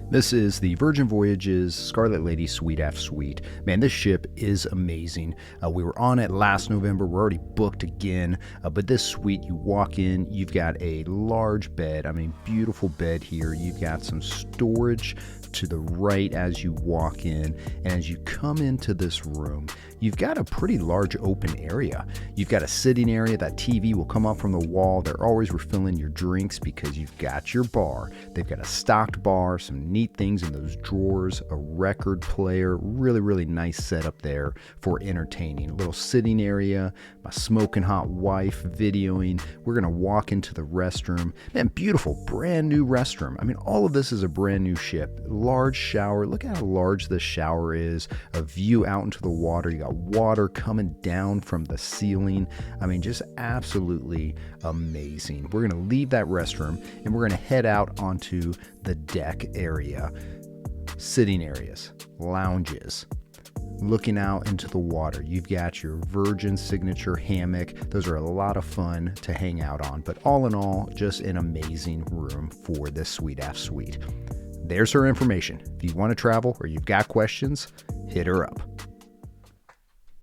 This is the Virgin Voyages Scarlet Lady Suite F Suite. Man, this ship is amazing. We were on it last November. We're already booked again. But this suite, you walk in, you've got a large bed. I mean, beautiful bed here. You've got some storage to the right as you walk in. And as you come into this room, you've got a pretty large open area. You've got a sitting area. That TV will come up from the wall. They're always refilling your drinks because you've got your bar. They've got a stocked bar, some neat things in those drawers, a record player, really nice setup there for entertaining. A little sitting area, my smoking hot wife videoing. We're gonna walk into the restroom. Man, beautiful, brand new restroom. I mean, all of this is a brand new ship. Large shower, look at how large this shower is. A view out into the water. You got water coming down from the ceiling. I mean, just absolutely amazing. We're gonna leave that restroom and we're gonna head out onto the deck area. Sitting areas, lounges, looking out into the water. You've got your Virgin signature hammock. Those are a lot of fun to hang out on. But all in all, just an amazing room for this Suite F Suite. There's her information. If you want to travel or you've got questions, hit her up.